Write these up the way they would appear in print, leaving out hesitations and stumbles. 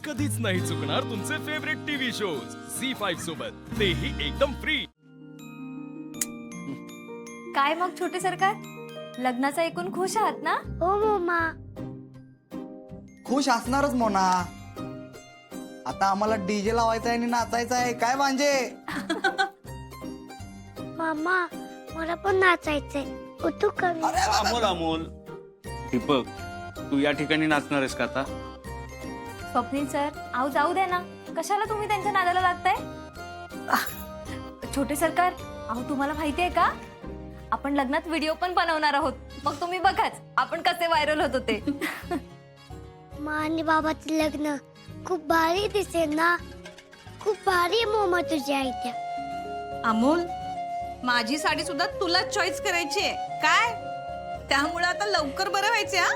कधीच नाही चुकणार तुमचे फेवरेट टीव्ही शोज झी5 सोबत, तेही एकदम फ्री। काय मग छोटे सरकार, लग्नाचा ऐकून खुश आहात ना? हो मम्मा, खुश असणारच मोना। आता आम्हाला डीजे लावायचा आहे आणि नाचायचं आहे, काय भांजे? मामा मला पण नाचायचंय, उठू का मी? अमोल अमोल दीपक, तू या ठिकाणी नाचणार आहेस का आता? स्वप्नील सर, आऊ जाऊ द्या ना, कशाला तुम्ही त्यांच्या नादाला लागताय? छोटे सरकार, आहो तुम्हाला माहितीये का, आपण लग्नात व्हिडिओ पण बनवणार आहोत, मग तुम्ही बघाच आपण कसे व्हायरल होत होते। मा आणि बाबाचं लग्न खूप भारी दिसेल ना? खूप भारी मोमा तुझी आयडिया। अमोल, माझी साडी सुद्धा तुलाच चॉईस करायची आहे काय? त्यामुळे आता लवकर बरं व्हायचे हा,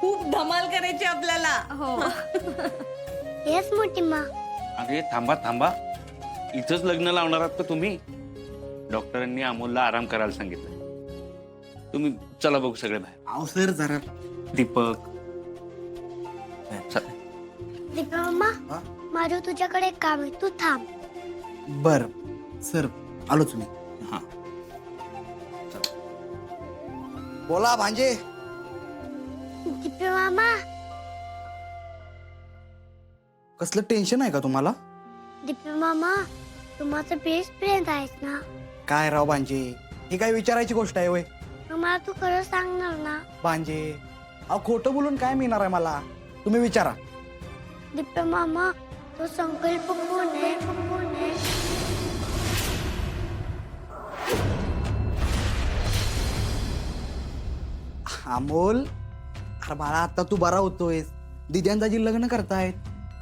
खूप धमाल करायची आपल्याला। हो येस मोठी मा। अरे थांबा थांबा, इथंच लग्न लावणार आहात का तुम्ही? डॉक्टरांनी अमोलला आराम करायला सांगितलं। तुम्ही चला बघू सगळे बाहेर। आव सर जरा दीपक चल. दीपा मामा, हा? माझं तुझ्याकडे एक काम आहे, तू थांब। बर सर, आलो तुम्ही। हा बोला भांजे। दीपा मामा, कसलं टेन्शन आहे का तुम्हाला? दीपा मामा, तू माझा बेस्ट फ्रेंड आहेस ना? काय राव भांजे, ही काय विचारायची गोष्ट आहे वय? मग मला तू खरं सांगणार ना? भांजे, अहो खोटं बोलून काय मिळणार आहे मला? तुम्ही विचारा। दीपा मामा, तो संकल्प कोण आहे? कोण आहे? अमोल, अरे बाळा, आता तू बरा होतोयस, दिद्यांदाजी लग्न करतायत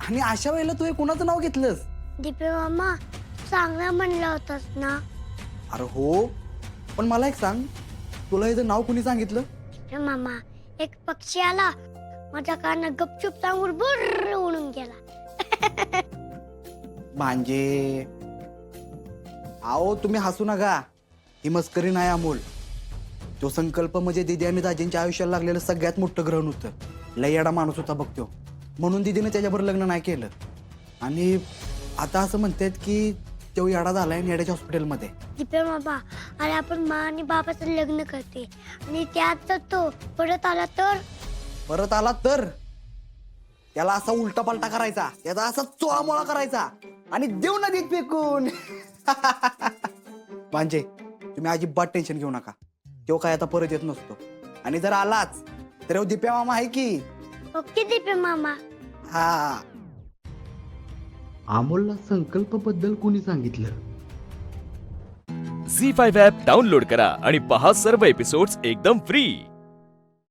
आणि अशा वेळेला तू हे कोणाचं नाव घेतलंस? दीपा मामा, तू चांगला म्हणला होतास ना? अरे हो, पण मला एक सांग, तुला याचं नाव कुणी सांगितलं? दीपा मामा, एक पक्षी आला, माझ्या कानात गपचूप सांगून बुर्र उडून गेला। भांजे, आओ तुम्ही हसू नका, ही मस्करी नाही अमोल। तो संकल्प म्हणजे दिदी आणि दाजींच्या आयुष्याला लागलेलं सगळ्यात मोठं ग्रहण होतं। लय येडा माणूस होता बघतो, म्हणून दिदीने त्याच्याबरोबर लग्न नाही केलं। आणि आता असं म्हणतात की तो येडा झालाय येड्याच्या हॉस्पिटलमध्ये। दीपा मामा, अरे आपण मा आणि बाबाचं लग्न करते आणि त्यात जर तो परत आला तर? परत आला तर त्याला असा उलटा पालटा करायचा, त्याचा असा चोळामोळा करायचा आणि देऊ नदीत फेकून। भांजे, तुम्ही अजिबात टेन्शन घेऊ नका, तो काय आता परत येत नसतो, आणि जर आलाच तर दीप्या मामा आहे की। ओके दीपा मामा। हा, अमोलला संकल्पाबद्दल कोणी सांगितलं? झी5 ॲप डाउनलोड करा आणि पहा सर्व एपिसोड्स एकदम फ्री।